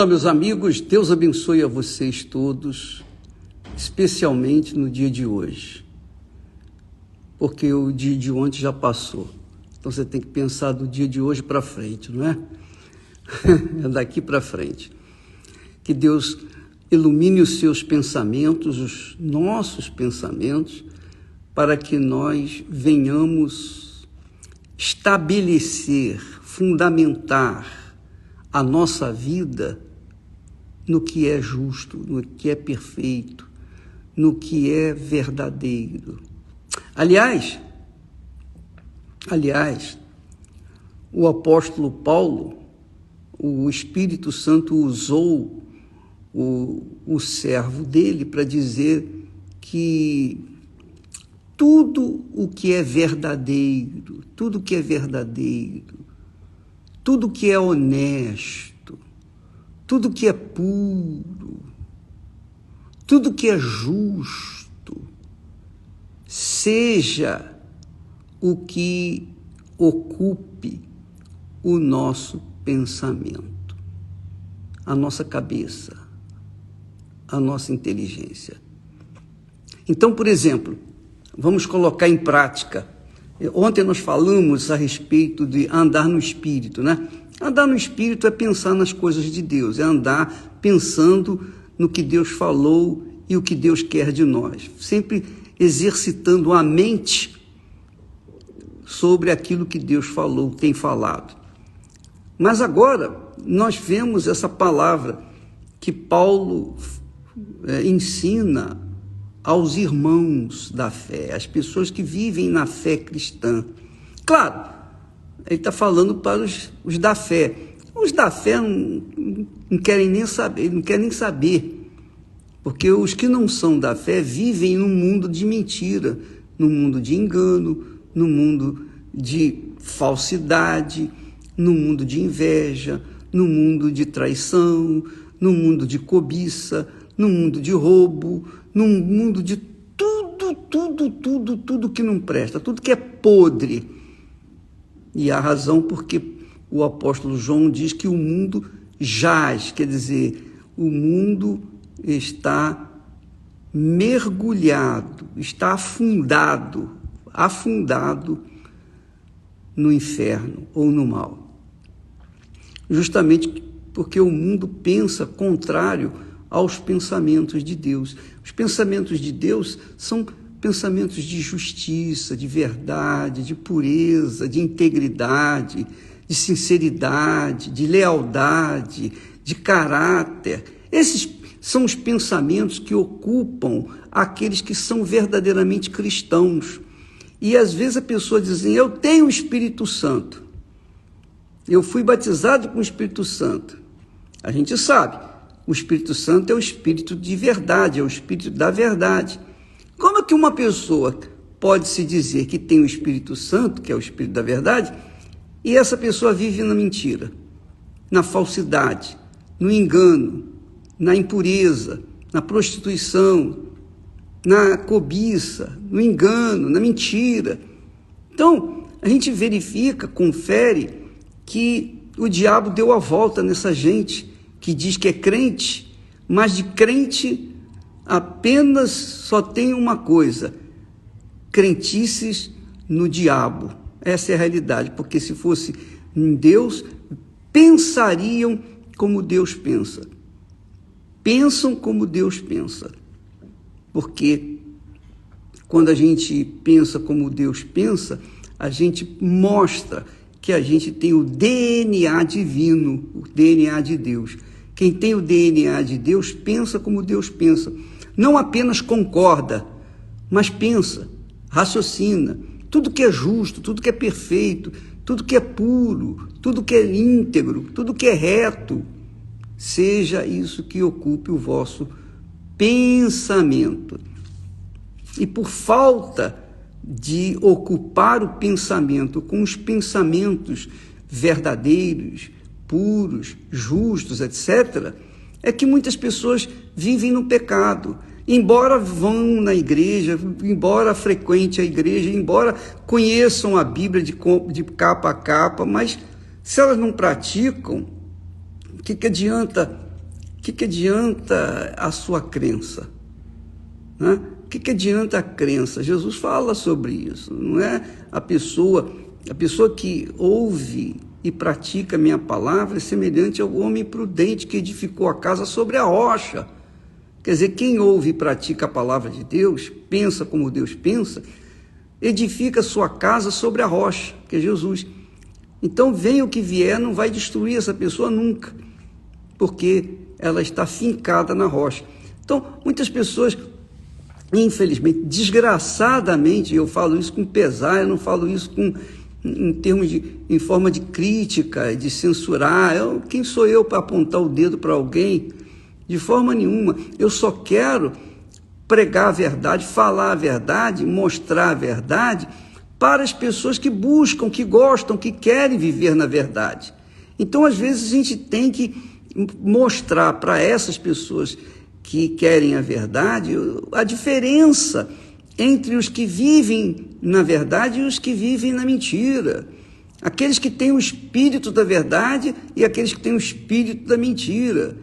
Olá, meus amigos, Deus abençoe a vocês todos, especialmente no dia de hoje, porque o dia de ontem já passou, então você tem que pensar do dia de hoje para frente, não é? É daqui para frente. Que Deus ilumine os seus pensamentos, os nossos pensamentos, para que nós venhamos estabelecer, fundamentar a nossa vida no que é justo, no que é perfeito, no que é verdadeiro. Aliás, o apóstolo Paulo, o Espírito Santo usou o servo dele para dizer que tudo o que é verdadeiro, tudo que é verdadeiro, tudo que é honesto, tudo que é puro, tudo que é justo, seja o que ocupe o nosso pensamento, a nossa cabeça, a nossa inteligência. Então, por exemplo, vamos colocar em prática. Ontem nós falamos a respeito de andar no Espírito, né? Andar no Espírito é pensar nas coisas de Deus, é andar pensando no que Deus falou e o que Deus quer de nós, sempre exercitando a mente sobre aquilo que Deus falou, tem falado. Mas agora nós vemos essa palavra que Paulo ensina aos irmãos da fé, às pessoas que vivem na fé cristã. Claro, ele está falando para os da fé. Os da fé não querem nem saber, não querem nem saber, porque os que não são da fé vivem num mundo de mentira, num mundo de engano, num mundo de falsidade, num mundo de inveja, num mundo de traição, num mundo de cobiça, num mundo de roubo, num mundo de tudo que não presta, tudo que é podre. E a razão porque o apóstolo João diz que o mundo jaz, quer dizer, o mundo está mergulhado, está afundado no inferno ou no mal. Justamente porque o mundo pensa contrário aos pensamentos de Deus. Os pensamentos de Deus são pensamentos de justiça, de verdade, de pureza, de integridade, de sinceridade, de lealdade, de caráter. Esses são os pensamentos que ocupam aqueles que são verdadeiramente cristãos. E às vezes a pessoa diz assim, eu tenho o Espírito Santo, eu fui batizado com o Espírito Santo. A gente sabe, o Espírito Santo é o Espírito de verdade, é o Espírito da verdade. Como é que uma pessoa pode se dizer que tem o Espírito Santo, que é o Espírito da verdade, e essa pessoa vive na mentira, na falsidade, no engano, na impureza, na prostituição, na cobiça, no engano, na mentira? Então, a gente verifica, confere que o diabo deu a volta nessa gente que diz que é crente, mas de crente apenas só tem uma coisa: crentices no diabo. Essa é a realidade, porque se fosse em Deus, pensariam como Deus pensa. Pensam como Deus pensa. Porque quando a gente pensa como Deus pensa, a gente mostra que a gente tem o DNA divino, o DNA de Deus. Quem tem o DNA de Deus pensa como Deus pensa. Não apenas concorda, mas pensa, raciocina. Tudo que é justo, tudo que é perfeito, tudo que é puro, tudo que é íntegro, tudo que é reto, seja isso que ocupe o vosso pensamento. E por falta de ocupar o pensamento com os pensamentos verdadeiros, puros, justos, etc., é que muitas pessoas vivem no pecado. Embora vão na igreja, embora frequente a igreja, embora conheçam a Bíblia de capa a capa, mas se elas não praticam, o que adianta O que adianta a sua crença? Né? O que adianta a crença? Jesus fala sobre isso. Não é a pessoa que ouve e pratica a minha palavra é semelhante ao homem prudente que edificou a casa sobre a rocha. Quer dizer, quem ouve e pratica a palavra de Deus, pensa como Deus pensa, edifica sua casa sobre a rocha, que é Jesus. Então, venha o que vier, não vai destruir essa pessoa nunca, porque ela está fincada na rocha. Então, muitas pessoas, infelizmente, desgraçadamente, eu falo isso com pesar, eu não falo isso em forma de crítica, de censurar. Quem sou eu para apontar o dedo para alguém? De forma nenhuma. Eu só quero pregar a verdade, falar a verdade, mostrar a verdade para as pessoas que buscam, que gostam, que querem viver na verdade. Então, às vezes, a gente tem que mostrar para essas pessoas que querem a verdade a diferença entre os que vivem na verdade e os que vivem na mentira. Aqueles que têm o espírito da verdade e aqueles que têm o espírito da mentira.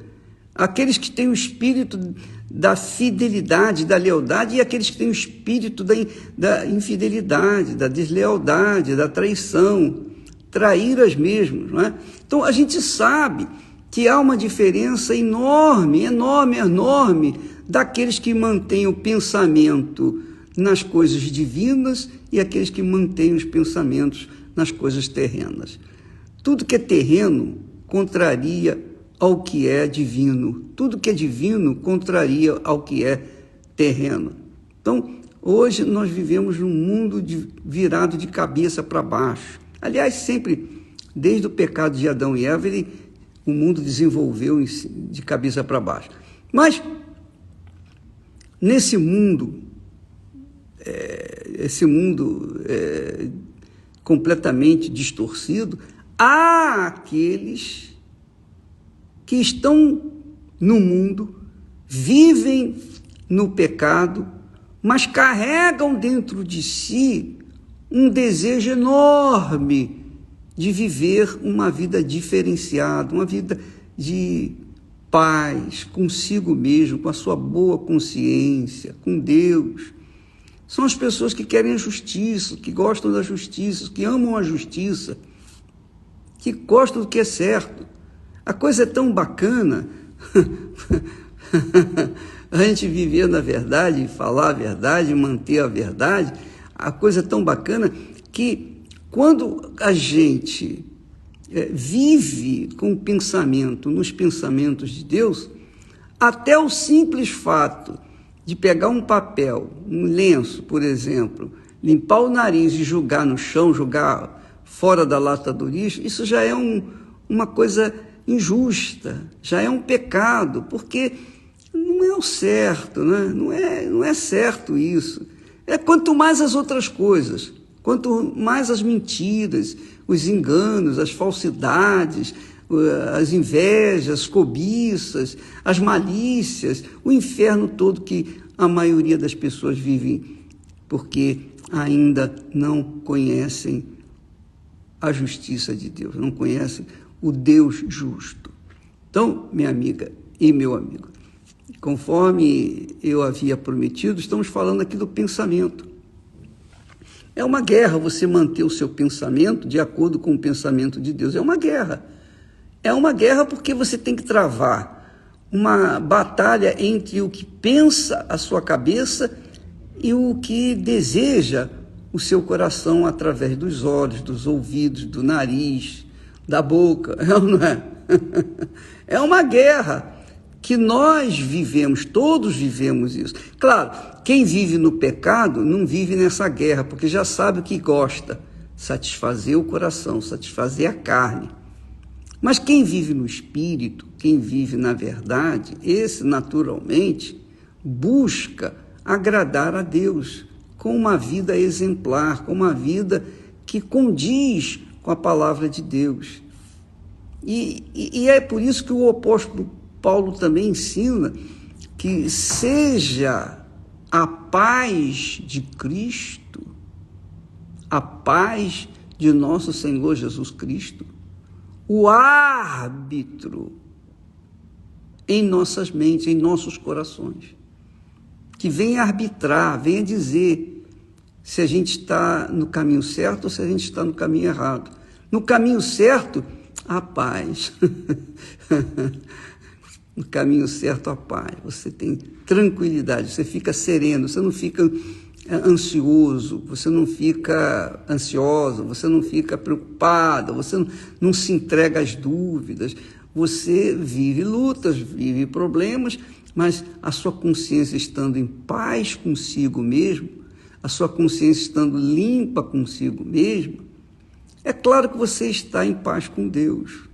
Aqueles que têm o espírito da fidelidade, da lealdade, e aqueles que têm o espírito da infidelidade, da deslealdade, da traição, traíras mesmo, não é? Então, a gente sabe que há uma diferença enorme, enorme, enorme, daqueles que mantêm o pensamento nas coisas divinas e aqueles que mantêm os pensamentos nas coisas terrenas. Tudo que é terreno contraria ao que é divino. Tudo que é divino contraria ao que é terreno. Então, hoje nós vivemos num mundo virado de cabeça para baixo. Aliás, sempre, desde o pecado de Adão e Eva, o mundo desenvolveu de cabeça para baixo. Mas, nesse mundo, esse mundo completamente distorcido, há aqueles que estão no mundo, vivem no pecado, mas carregam dentro de si um desejo enorme de viver uma vida diferenciada, uma vida de paz consigo mesmo, com a sua boa consciência, com Deus. São as pessoas que querem a justiça, que gostam da justiça, que amam a justiça, que gostam do que é certo. A coisa é tão bacana a gente viver na verdade, falar a verdade, manter a verdade. A coisa é tão bacana que quando a gente vive com o pensamento, nos pensamentos de Deus, até o simples fato de pegar um papel, um lenço, por exemplo, limpar o nariz e jogar no chão, jogar fora da lata do lixo, isso já é uma coisa injusta, já é um pecado, porque não é o certo, né? Não é certo isso. Quanto mais as outras coisas, quanto mais as mentiras, os enganos, as falsidades, as invejas, as cobiças, as malícias, o inferno todo que a maioria das pessoas vivem, porque ainda não conhecem a justiça de Deus, não conhecem o Deus justo. Então, minha amiga e meu amigo, conforme eu havia prometido, estamos falando aqui do pensamento. É uma guerra você manter o seu pensamento de acordo com o pensamento de Deus. É uma guerra. É uma guerra porque você tem que travar uma batalha entre o que pensa a sua cabeça e o que deseja o seu coração através dos olhos, dos ouvidos, do nariz, da boca. É ou não é? É uma guerra que nós vivemos, todos vivemos isso. Claro, quem vive no pecado não vive nessa guerra, porque já sabe o que gosta, satisfazer o coração, satisfazer a carne. Mas quem vive no Espírito, quem vive na verdade, esse naturalmente busca agradar a Deus com uma vida exemplar, com uma vida que condiz com a palavra de Deus. E é por isso que o apóstolo Paulo também ensina que seja a paz de Cristo, a paz de nosso Senhor Jesus Cristo, o árbitro em nossas mentes, em nossos corações, que venha arbitrar, venha dizer se a gente está no caminho certo ou se a gente está no caminho errado. No caminho certo, a paz. No caminho certo, a paz. Você tem tranquilidade, você fica sereno, você não fica ansioso, você não fica ansiosa, você não fica preocupada, você não se entrega às dúvidas. Você vive lutas, vive problemas, mas a sua consciência estando em paz consigo mesmo, a sua consciência estando limpa consigo mesmo, é claro que você está em paz com Deus.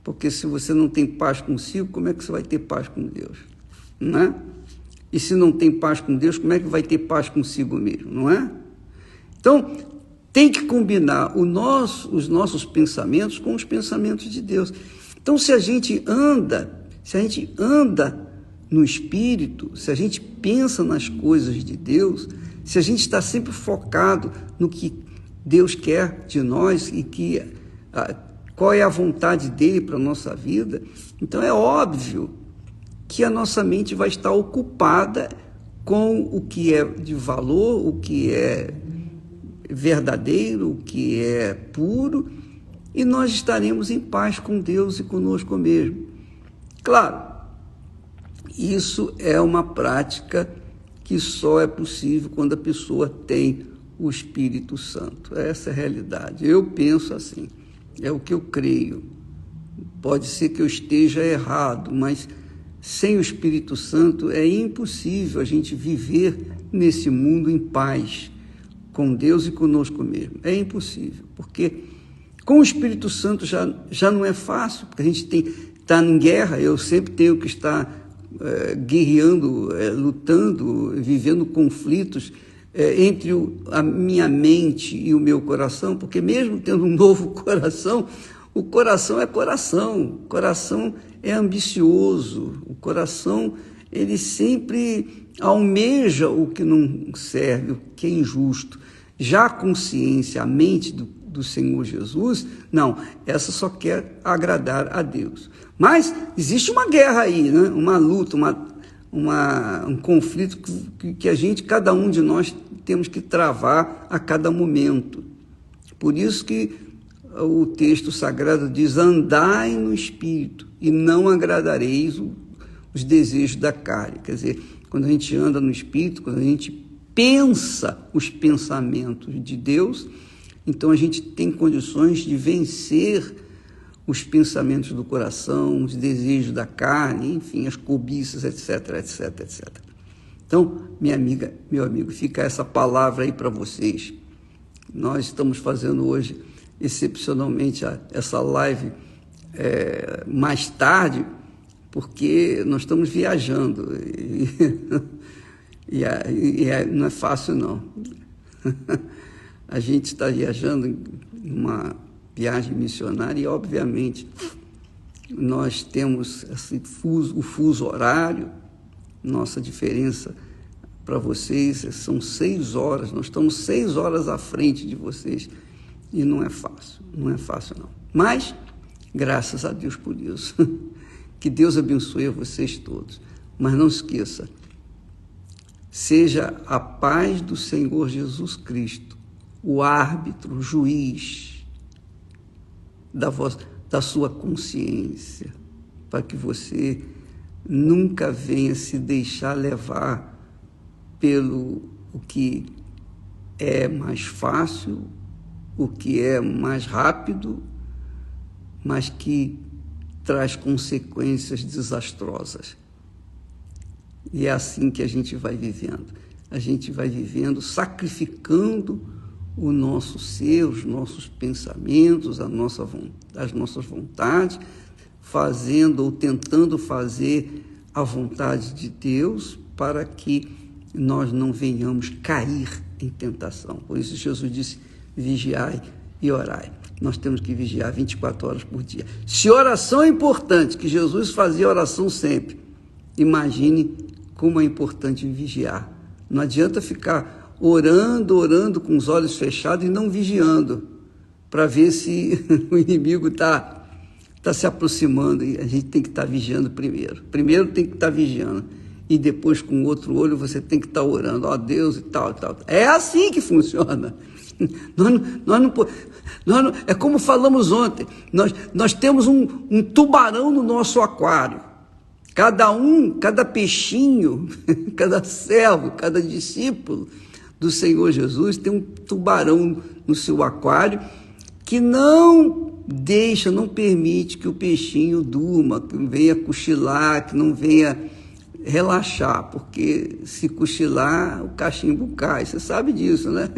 Porque se você não tem paz consigo, como é que você vai ter paz com Deus? Não é? E se não tem paz com Deus, como é que vai ter paz consigo mesmo? Não é? Então, tem que combinar os nossos pensamentos com os pensamentos de Deus. Então, se a gente anda no Espírito, se a gente pensa nas coisas de Deus, se a gente está sempre focado no que Deus quer de nós e qual é a vontade dele para a nossa vida, então é óbvio que a nossa mente vai estar ocupada com o que é de valor, o que é verdadeiro, o que é puro, e nós estaremos em paz com Deus e conosco mesmo. Claro, isso é uma prática que só é possível quando a pessoa tem o Espírito Santo. Essa é a realidade. Eu penso assim, é o que eu creio. Pode ser que eu esteja errado, mas sem o Espírito Santo é impossível a gente viver nesse mundo em paz com Deus e conosco mesmo. É impossível, porque com o Espírito Santo já não é fácil, porque a gente está em guerra, eu sempre tenho que estar guerreando, lutando, vivendo conflitos entre a minha mente e o meu coração, porque mesmo tendo um novo coração, o coração é coração, o coração é ambicioso, o coração ele sempre almeja o que não serve, o que é injusto. Já a consciência, a mente do Senhor Jesus, não, essa só quer agradar a Deus. Mas existe uma guerra aí, né? Uma luta, um conflito que cada um de nós temos que travar a cada momento. Por isso que o texto sagrado diz: andai no Espírito e não agradareis os desejos da carne. Quer dizer, quando a gente anda no Espírito, quando a gente pensa os pensamentos de Deus, então a gente tem condições de vencer os pensamentos do coração, os desejos da carne, enfim, as cobiças, etc, etc, etc. Então, minha amiga, meu amigo, fica essa palavra aí para vocês. Nós estamos fazendo hoje, excepcionalmente, essa live mais tarde, porque nós estamos viajando não é fácil, não. A gente está viajando em uma viagem missionária e, obviamente, nós temos o fuso horário. Nossa diferença para vocês são 6 horas, nós estamos 6 horas à frente de vocês e não é fácil não. Mas, graças a Deus por isso, que Deus abençoe a vocês todos. Mas não esqueça, seja a paz do Senhor Jesus Cristo o árbitro, o juiz da sua consciência, para que você nunca venha se deixar levar pelo o que é mais fácil, o que é mais rápido, mas que traz consequências desastrosas. E é assim que a gente vai vivendo. A gente vai vivendo, sacrificando o nosso ser, os nossos pensamentos, as nossas vontades, fazendo ou tentando fazer a vontade de Deus para que nós não venhamos cair em tentação. Por isso Jesus disse: vigiai e orai. Nós temos que vigiar 24 horas por dia. Se oração é importante, que Jesus fazia oração sempre, imagine como é importante vigiar. Não adianta ficar orando com os olhos fechados e não vigiando, para ver se o inimigo está está se aproximando e a gente tem que estar vigiando primeiro. Primeiro tem que estar vigiando e depois com o outro olho você tem que estar orando, ó Deus e tal, e tal. É assim que funciona. É como falamos ontem, nós temos um tubarão no nosso aquário. Cada peixinho, cada servo, cada discípulo do Senhor Jesus tem um tubarão no seu aquário que não permite que o peixinho durma, que não venha cochilar, que não venha relaxar, porque se cochilar, o cachimbo cai. Você sabe disso, né?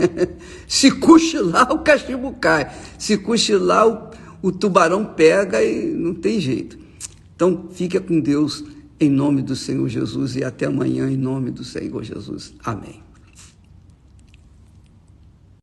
Se cochilar, o cachimbo cai. Se cochilar, o tubarão pega e não tem jeito. Então, fica com Deus em nome do Senhor Jesus e até amanhã em nome do Senhor Jesus. Amém.